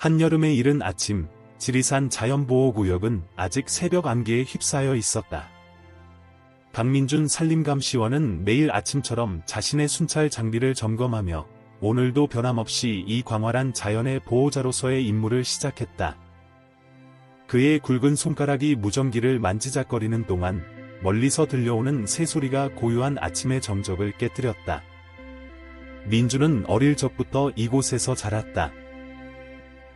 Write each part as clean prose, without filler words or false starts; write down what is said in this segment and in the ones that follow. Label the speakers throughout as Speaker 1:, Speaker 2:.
Speaker 1: 한여름에 이른 아침, 지리산 자연보호구역은 아직 새벽 안개에 휩싸여 있었다. 박민준 산림감시원은 매일 아침처럼 자신의 순찰 장비를 점검하며 오늘도 변함없이 이 광활한 자연의 보호자로서의 임무를 시작했다. 그의 굵은 손가락이 무전기를 만지작거리는 동안 멀리서 들려오는 새소리가 고요한 아침의 정적을 깨뜨렸다. 민주는 어릴 적부터 이곳에서 자랐다.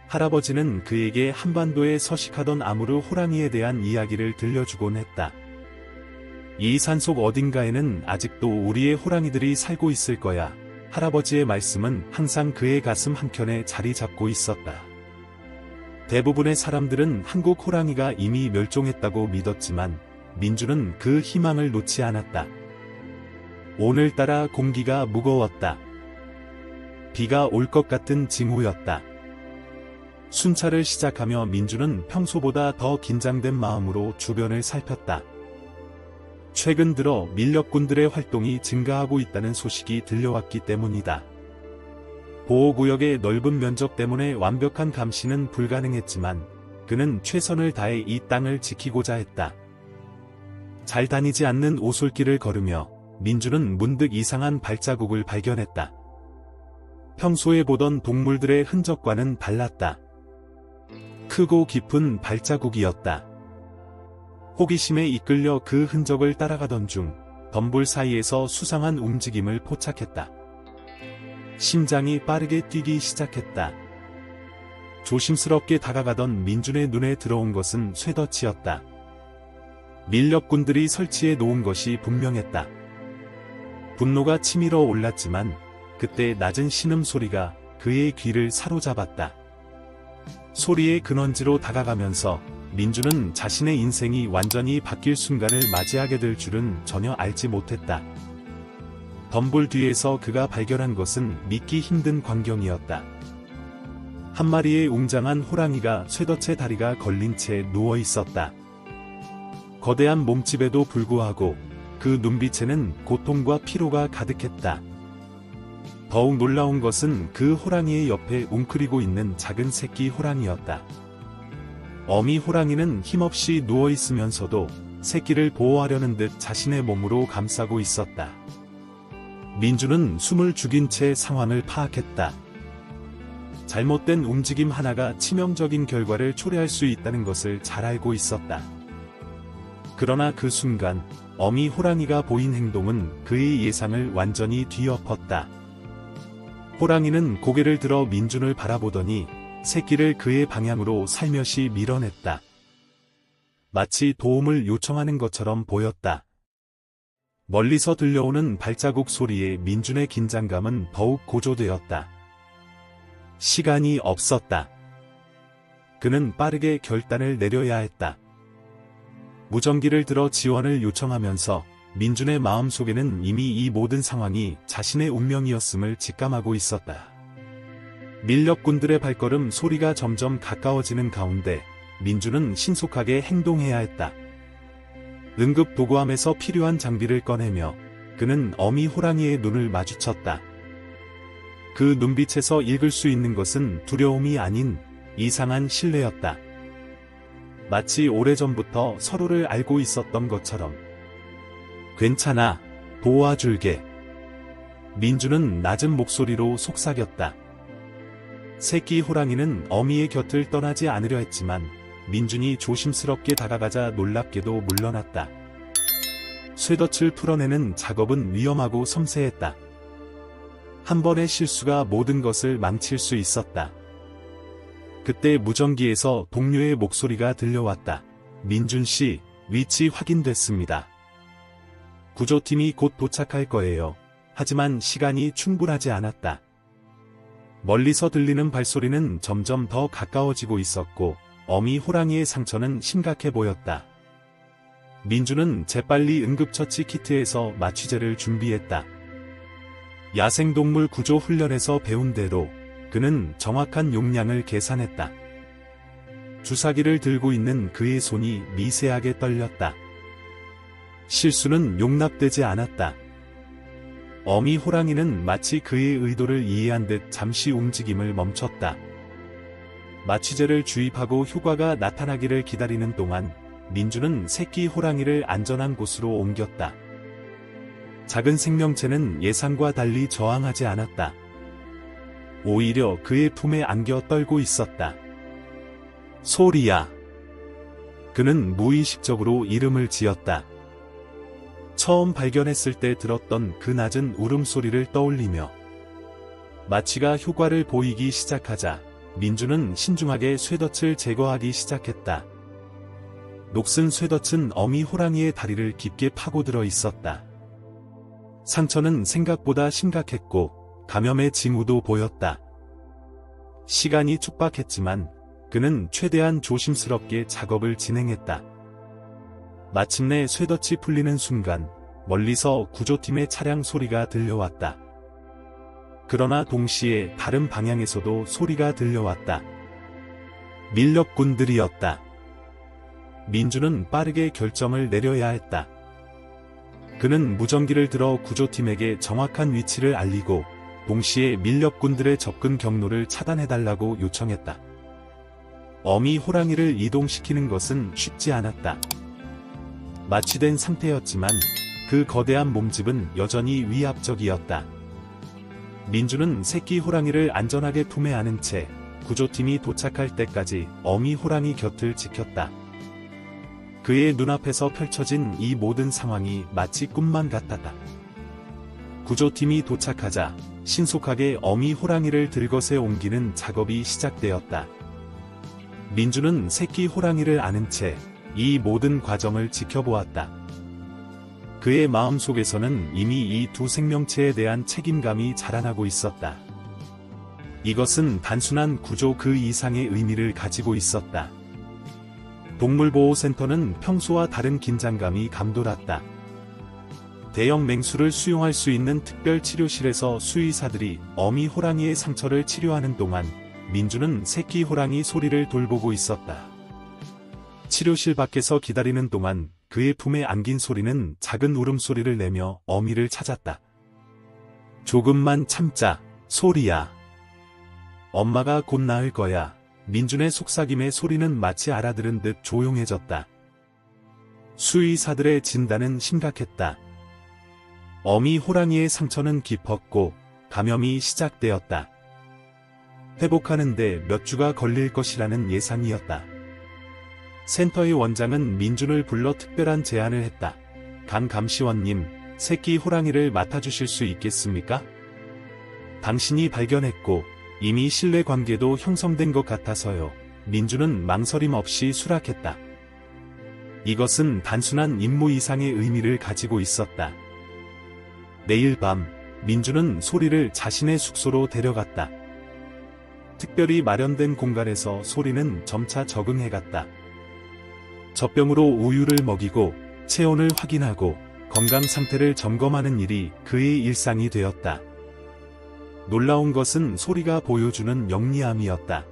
Speaker 1: 할아버지는 그에게 한반도에 서식하던 아무르 호랑이에 대한 이야기를 들려주곤 했다. 이 산속 어딘가에는 아직도 우리의 호랑이들이 살고 있을 거야. 할아버지의 말씀은 항상 그의 가슴 한켠에 자리 잡고 있었다. 대부분의 사람들은 한국 호랑이가 이미 멸종했다고 믿었지만 민주는 그 희망을 놓지 않았다. 오늘따라 공기가 무거웠다. 비가 올 것 같은 징후였다. 순찰을 시작하며 민주는 평소보다 더 긴장된 마음으로 주변을 살폈다. 최근 들어 밀렵꾼들의 활동이 증가하고 있다는 소식이 들려왔기 때문이다. 보호구역의 넓은 면적 때문에 완벽한 감시는 불가능했지만 그는 최선을 다해 이 땅을 지키고자 했다. 잘 다니지 않는 오솔길을 걸으며 민주는 문득 이상한 발자국을 발견했다. 평소에 보던 동물들의 흔적과는 달랐다. 크고 깊은 발자국이었다. 호기심에 이끌려 그 흔적을 따라가던 중 덤불 사이에서 수상한 움직임을 포착했다. 심장이 빠르게 뛰기 시작했다. 조심스럽게 다가가던 민준의 눈에 들어온 것은 쇠덫이었다. 밀렵꾼들이 설치해 놓은 것이 분명했다. 분노가 치밀어 올랐지만 그때 낮은 신음소리가 그의 귀를 사로잡았다. 소리의 근원지로 다가가면서 민주는 자신의 인생이 완전히 바뀔 순간을 맞이하게 될 줄은 전혀 알지 못했다. 덤불 뒤에서 그가 발견한 것은 믿기 힘든 광경이었다. 한 마리의 웅장한 호랑이가 쇠덫에 다리가 걸린 채 누워 있었다. 거대한 몸집에도 불구하고 그 눈빛에는 고통과 피로가 가득했다. 더욱 놀라운 것은 그 호랑이의 옆에 웅크리고 있는 작은 새끼 호랑이였다. 어미 호랑이는 힘없이 누워있으면서도 새끼를 보호하려는 듯 자신의 몸으로 감싸고 있었다. 민주는 숨을 죽인 채 상황을 파악했다. 잘못된 움직임 하나가 치명적인 결과를 초래할 수 있다는 것을 잘 알고 있었다. 그러나 그 순간 어미 호랑이가 보인 행동은 그의 예상을 완전히 뒤엎었다. 호랑이는 고개를 들어 민준을 바라보더니 새끼를 그의 방향으로 살며시 밀어냈다. 마치 도움을 요청하는 것처럼 보였다. 멀리서 들려오는 발자국 소리에 민준의 긴장감은 더욱 고조되었다. 시간이 없었다. 그는 빠르게 결단을 내려야 했다. 무전기를 들어 지원을 요청하면서 민준의 마음속에는 이미 이 모든 상황이 자신의 운명이었음을 직감하고 있었다. 밀렵꾼들의 발걸음 소리가 점점 가까워지는 가운데 민준은 신속하게 행동해야 했다. 응급 도구함에서 필요한 장비를 꺼내며 그는 어미 호랑이의 눈을 마주쳤다. 그 눈빛에서 읽을 수 있는 것은 두려움이 아닌 이상한 신뢰였다. 마치 오래전부터 서로를 알고 있었던 것처럼. 괜찮아, 도와줄게. 민주는 낮은 목소리로 속삭였다. 새끼 호랑이는 어미의 곁을 떠나지 않으려 했지만 민준이 조심스럽게 다가가자 놀랍게도 물러났다. 쇠덫을 풀어내는 작업은 위험하고 섬세했다. 한 번의 실수가 모든 것을 망칠 수 있었다. 그때 무전기에서 동료의 목소리가 들려왔다. 민준 씨, 위치 확인됐습니다. 구조팀이 곧 도착할 거예요. 하지만 시간이 충분하지 않았다. 멀리서 들리는 발소리는 점점 더 가까워지고 있었고 어미 호랑이의 상처는 심각해 보였다. 민주는 재빨리 응급처치 키트에서 마취제를 준비했다. 야생동물 구조 훈련에서 배운 대로 그는 정확한 용량을 계산했다. 주사기를 들고 있는 그의 손이 미세하게 떨렸다. 실수는 용납되지 않았다. 어미 호랑이는 마치 그의 의도를 이해한 듯 잠시 움직임을 멈췄다. 마취제를 주입하고 효과가 나타나기를 기다리는 동안 민주는 새끼 호랑이를 안전한 곳으로 옮겼다. 작은 생명체는 예상과 달리 저항하지 않았다. 오히려 그의 품에 안겨 떨고 있었다. 소리야. 그는 무의식적으로 이름을 지었다. 처음 발견했을 때 들었던 그 낮은 울음소리를 떠올리며 마취가 효과를 보이기 시작하자 민주는 신중하게 쇠덫을 제거하기 시작했다. 녹슨 쇠덫은 어미 호랑이의 다리를 깊게 파고들어 있었다. 상처는 생각보다 심각했고 감염의 징후도 보였다. 시간이 촉박했지만 그는 최대한 조심스럽게 작업을 진행했다. 마침내 쇠덫이 풀리는 순간 멀리서 구조팀의 차량 소리가 들려왔다. 그러나 동시에 다른 방향에서도 소리가 들려왔다. 밀렵꾼들이었다. 민주는 빠르게 결정을 내려야 했다. 그는 무전기를 들어 구조팀에게 정확한 위치를 알리고 동시에 밀렵꾼들의 접근 경로를 차단해달라고 요청했다. 어미 호랑이를 이동시키는 것은 쉽지 않았다. 마취된 상태였지만 그 거대한 몸집은 여전히 위압적이었다. 민주는 새끼 호랑이를 안전하게 품에 안은 채 구조팀이 도착할 때까지 어미 호랑이 곁을 지켰다. 그의 눈앞에서 펼쳐진 이 모든 상황이 마치 꿈만 같았다. 구조팀이 도착하자 신속하게 어미 호랑이를 들것에 옮기는 작업이 시작되었다. 민주는 새끼 호랑이를 안은 채 이 모든 과정을 지켜보았다. 그의 마음속에서는 이미 이 두 생명체에 대한 책임감이 자라나고 있었다. 이것은 단순한 구조 그 이상의 의미를 가지고 있었다. 동물보호센터는 평소와 다른 긴장감이 감돌았다. 대형 맹수를 수용할 수 있는 특별 치료실에서 수의사들이 어미 호랑이의 상처를 치료하는 동안 민주는 새끼 호랑이 소리를 돌보고 있었다. 치료실 밖에서 기다리는 동안 그의 품에 안긴 소리는 작은 울음소리를 내며 어미를 찾았다. 조금만 참자, 소리야. 엄마가 곧 나을 거야. 민준의 속삭임의 소리는 마치 알아들은 듯 조용해졌다. 수의사들의 진단은 심각했다. 어미 호랑이의 상처는 깊었고 감염이 시작되었다. 회복하는데 몇 주가 걸릴 것이라는 예상이었다. 센터의 원장은 민준을 불러 특별한 제안을 했다. 강 감시원님, 새끼 호랑이를 맡아주실 수 있겠습니까? 당신이 발견했고 이미 신뢰관계도 형성된 것 같아서요. 민준은 망설임 없이 수락했다. 이것은 단순한 임무 이상의 의미를 가지고 있었다. 내일 밤, 민준은 소리를 자신의 숙소로 데려갔다. 특별히 마련된 공간에서 소리는 점차 적응해갔다. 젖병으로 우유를 먹이고 체온을 확인하고 건강 상태를 점검하는 일이 그의 일상이 되었다. 놀라운 것은 소리가 보여주는 영리함이었다.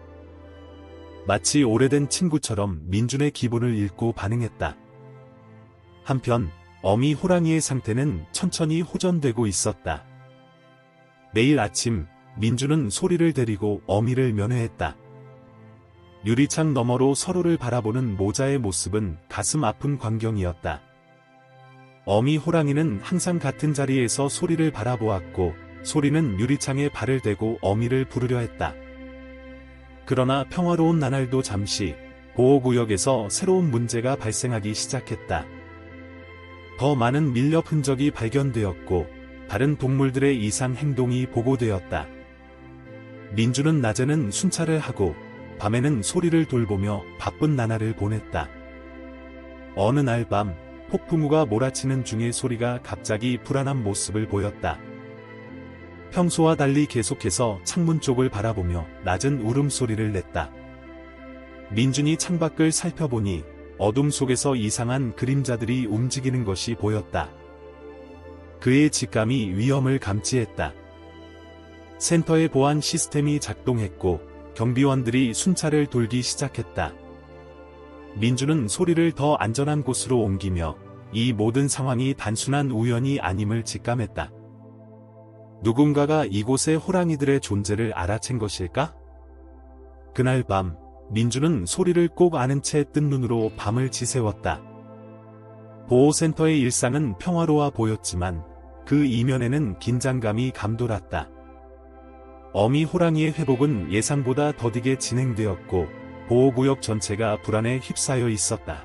Speaker 1: 마치 오래된 친구처럼 민준의 기분을 읽고 반응했다. 한편 어미 호랑이의 상태는 천천히 호전되고 있었다. 내일 아침 민준은 소리를 데리고 어미를 면회했다. 유리창 너머로 서로를 바라보는 모자의 모습은 가슴 아픈 광경이었다. 어미 호랑이는 항상 같은 자리에서 소리를 바라보았고 소리는 유리창에 발을 대고 어미를 부르려 했다. 그러나 평화로운 나날도 잠시 보호구역에서 새로운 문제가 발생하기 시작했다. 더 많은 밀렵 흔적이 발견되었고 다른 동물들의 이상 행동이 보고되었다. 민주는 낮에는 순찰을 하고 밤에는 소리를 돌보며 바쁜 나날을 보냈다. 어느 날 밤 폭풍우가 몰아치는 중에 소리가 갑자기 불안한 모습을 보였다. 평소와 달리 계속해서 창문 쪽을 바라보며 낮은 울음소리를 냈다. 민준이 창밖을 살펴보니 어둠 속에서 이상한 그림자들이 움직이는 것이 보였다. 그의 직감이 위험을 감지했다. 센터의 보안 시스템이 작동했고 경비원들이 순찰을 돌기 시작했다. 민주는 소리를 더 안전한 곳으로 옮기며 이 모든 상황이 단순한 우연이 아님을 직감했다. 누군가가 이곳의 호랑이들의 존재를 알아챈 것일까? 그날 밤 민주는 소리를 꼭 아는 채 뜬 눈으로 밤을 지새웠다. 보호센터의 일상은 평화로워 보였지만 그 이면에는 긴장감이 감돌았다. 어미 호랑이의 회복은 예상보다 더디게 진행되었고 보호구역 전체가 불안에 휩싸여 있었다.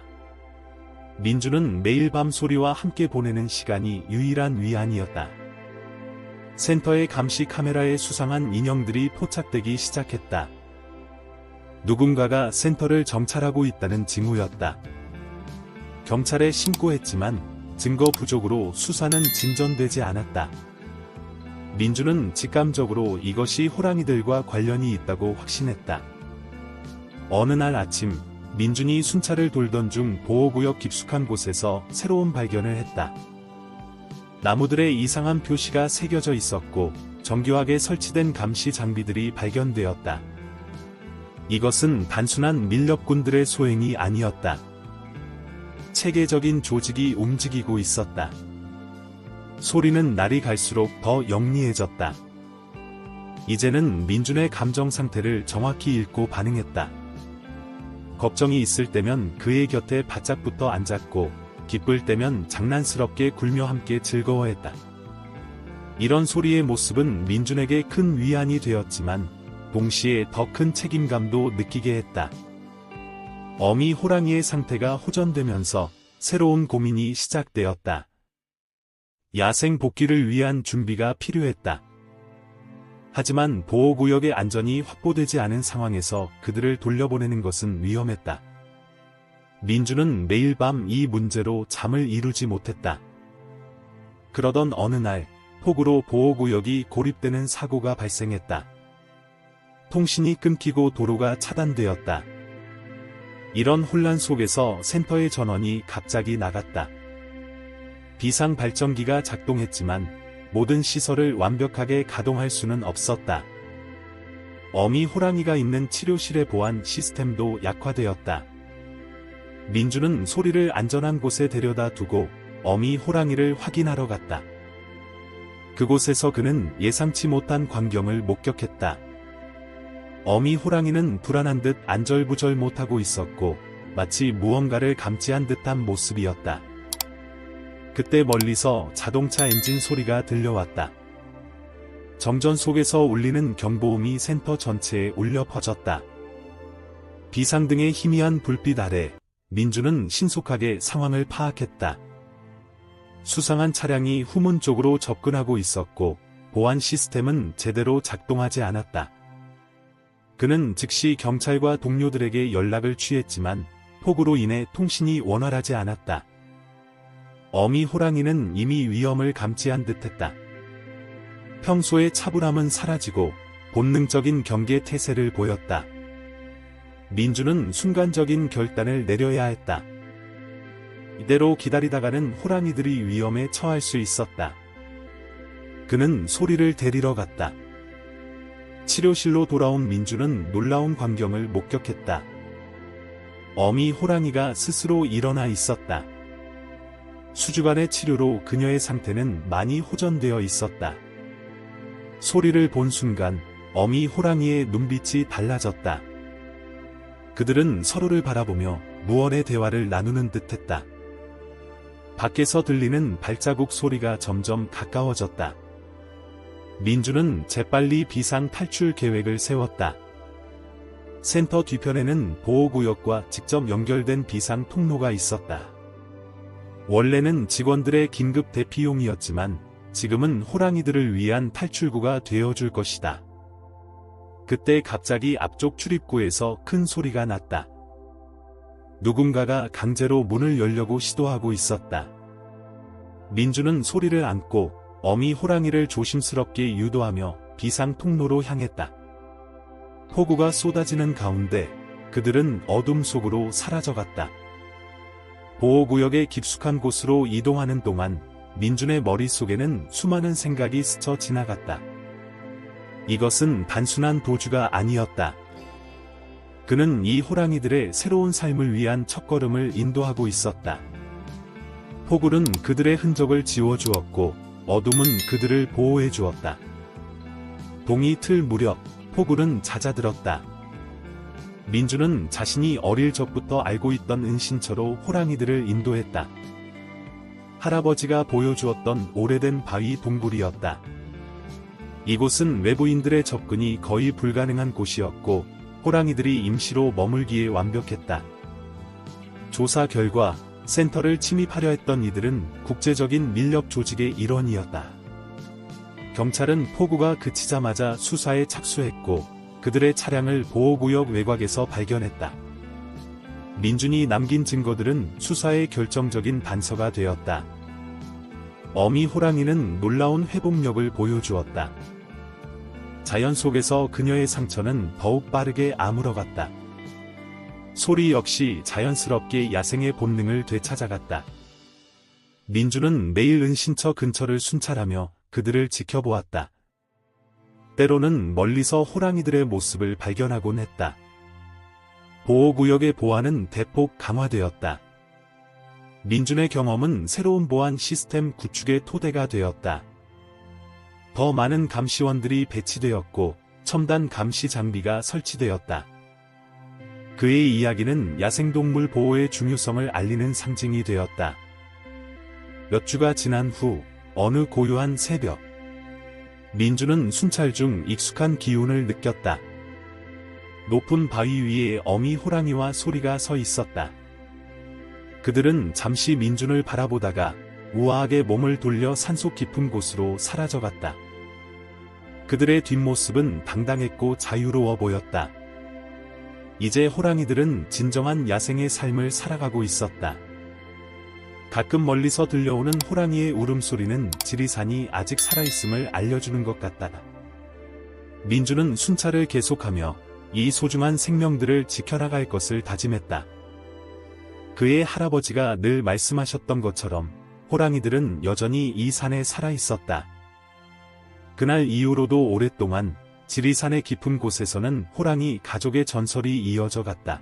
Speaker 1: 민주는 매일 밤 소리와 함께 보내는 시간이 유일한 위안이었다. 센터의 감시 카메라에 수상한 인형들이 포착되기 시작했다. 누군가가 센터를 정찰하고 있다는 징후였다. 경찰에 신고했지만 증거 부족으로 수사는 진전되지 않았다. 민주는 직감적으로 이것이 호랑이들과 관련이 있다고 확신했다. 어느 날 아침, 민준이 순찰을 돌던 중 보호구역 깊숙한 곳에서 새로운 발견을 했다. 나무들의 이상한 표시가 새겨져 있었고 정교하게 설치된 감시 장비들이 발견되었다. 이것은 단순한 밀렵꾼들의 소행이 아니었다. 체계적인 조직이 움직이고 있었다. 소리는 날이 갈수록 더 영리해졌다. 이제는 민준의 감정 상태를 정확히 읽고 반응했다. 걱정이 있을 때면 그의 곁에 바짝 붙어 앉았고 기쁠 때면 장난스럽게 굴며 함께 즐거워했다. 이런 소리의 모습은 민준에게 큰 위안이 되었지만 동시에 더 큰 책임감도 느끼게 했다. 어미 호랑이의 상태가 호전되면서 새로운 고민이 시작되었다. 야생 복귀를 위한 준비가 필요했다. 하지만 보호구역의 안전이 확보되지 않은 상황에서 그들을 돌려보내는 것은 위험했다. 민주는 매일 밤 이 문제로 잠을 이루지 못했다. 그러던 어느 날, 폭우로 보호구역이 고립되는 사고가 발생했다. 통신이 끊기고 도로가 차단되었다. 이런 혼란 속에서 센터의 전원이 갑자기 나갔다. 비상 발전기가 작동했지만 모든 시설을 완벽하게 가동할 수는 없었다. 어미 호랑이가 있는 치료실의 보안 시스템도 약화되었다. 민주는 소리를 안전한 곳에 데려다 두고 어미 호랑이를 확인하러 갔다. 그곳에서 그는 예상치 못한 광경을 목격했다. 어미 호랑이는 불안한 듯 안절부절 못하고 있었고 마치 무언가를 감지한 듯한 모습이었다. 그때 멀리서 자동차 엔진 소리가 들려왔다. 정전 속에서 울리는 경보음이 센터 전체에 울려 퍼졌다. 비상등의 희미한 불빛 아래 민주는 신속하게 상황을 파악했다. 수상한 차량이 후문 쪽으로 접근하고 있었고 보안 시스템은 제대로 작동하지 않았다. 그는 즉시 경찰과 동료들에게 연락을 취했지만 폭우로 인해 통신이 원활하지 않았다. 어미 호랑이는 이미 위험을 감지한 듯했다. 평소의 차분함은 사라지고 본능적인 경계 태세를 보였다. 민주는 순간적인 결단을 내려야 했다. 이대로 기다리다가는 호랑이들이 위험에 처할 수 있었다. 그는 소리를 데리러 갔다. 치료실로 돌아온 민주는 놀라운 광경을 목격했다. 어미 호랑이가 스스로 일어나 있었다. 수주간의 치료로 그녀의 상태는 많이 호전되어 있었다. 소리를 본 순간 어미 호랑이의 눈빛이 달라졌다. 그들은 서로를 바라보며 무언의 대화를 나누는 듯했다. 밖에서 들리는 발자국 소리가 점점 가까워졌다. 민주는 재빨리 비상 탈출 계획을 세웠다. 센터 뒤편에는 보호구역과 직접 연결된 비상 통로가 있었다. 원래는 직원들의 긴급 대피용이었지만 지금은 호랑이들을 위한 탈출구가 되어줄 것이다. 그때 갑자기 앞쪽 출입구에서 큰 소리가 났다. 누군가가 강제로 문을 열려고 시도하고 있었다. 민주는 소리를 안고 어미 호랑이를 조심스럽게 유도하며 비상 통로로 향했다. 폭우가 쏟아지는 가운데 그들은 어둠 속으로 사라져갔다. 보호구역의 깊숙한 곳으로 이동하는 동안 민준의 머릿속에는 수많은 생각이 스쳐 지나갔다. 이것은 단순한 도주가 아니었다. 그는 이 호랑이들의 새로운 삶을 위한 첫걸음을 인도하고 있었다. 폭우는 그들의 흔적을 지워주었고 어둠은 그들을 보호해 주었다. 동이 틀 무렵 폭우는 잦아들었다. 민주는 자신이 어릴 적부터 알고 있던 은신처로 호랑이들을 인도했다. 할아버지가 보여주었던 오래된 바위 동굴이었다. 이곳은 외부인들의 접근이 거의 불가능한 곳이었고 호랑이들이 임시로 머물기에 완벽했다. 조사 결과 센터를 침입하려 했던 이들은 국제적인 밀렵 조직의 일원이었다. 경찰은 폭우가 그치자마자 수사에 착수했고 그들의 차량을 보호구역 외곽에서 발견했다. 민준이 남긴 증거들은 수사의 결정적인 단서가 되었다. 어미 호랑이는 놀라운 회복력을 보여주었다. 자연 속에서 그녀의 상처는 더욱 빠르게 아물어갔다. 소리 역시 자연스럽게 야생의 본능을 되찾아갔다. 민주는 매일 은신처 근처를 순찰하며 그들을 지켜보았다. 때로는 멀리서 호랑이들의 모습을 발견하곤 했다. 보호구역의 보안은 대폭 강화되었다. 민준의 경험은 새로운 보안 시스템 구축의 토대가 되었다. 더 많은 감시원들이 배치되었고 첨단 감시 장비가 설치되었다. 그의 이야기는 야생동물 보호의 중요성을 알리는 상징이 되었다. 몇 주가 지난 후 어느 고요한 새벽, 민주는 순찰 중 익숙한 기운을 느꼈다. 높은 바위 위에 어미 호랑이와 소리가 서 있었다. 그들은 잠시 민준을 바라보다가 우아하게 몸을 돌려 산속 깊은 곳으로 사라져갔다. 그들의 뒷모습은 당당했고 자유로워 보였다. 이제 호랑이들은 진정한 야생의 삶을 살아가고 있었다. 가끔 멀리서 들려오는 호랑이의 울음소리는 지리산이 아직 살아있음을 알려주는 것 같다. 민주는 순찰을 계속하며 이 소중한 생명들을 지켜나갈 것을 다짐했다. 그의 할아버지가 늘 말씀하셨던 것처럼 호랑이들은 여전히 이 산에 살아있었다. 그날 이후로도 오랫동안 지리산의 깊은 곳에서는 호랑이 가족의 전설이 이어져 갔다.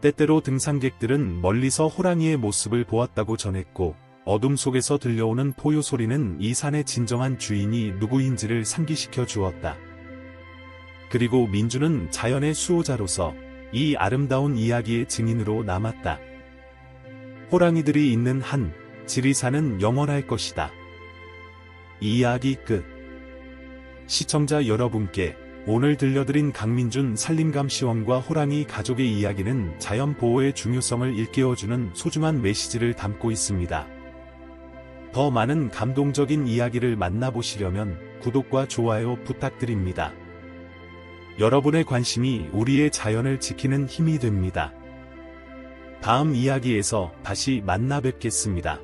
Speaker 1: 때때로 등산객들은 멀리서 호랑이의 모습을 보았다고 전했고 어둠 속에서 들려오는 포효 소리는 이 산의 진정한 주인이 누구인지를 상기시켜 주었다. 그리고 민주는 자연의 수호자로서 이 아름다운 이야기의 증인으로 남았다. 호랑이들이 있는 한 지리산은 영원할 것이다. 이야기 끝. 시청자 여러분께 오늘 들려드린 강민준 산림감시원과 호랑이 가족의 이야기는 자연 보호의 중요성을 일깨워주는 소중한 메시지를 담고 있습니다. 더 많은 감동적인 이야기를 만나보시려면 구독과 좋아요 부탁드립니다. 여러분의 관심이 우리의 자연을 지키는 힘이 됩니다. 다음 이야기에서 다시 만나 뵙겠습니다.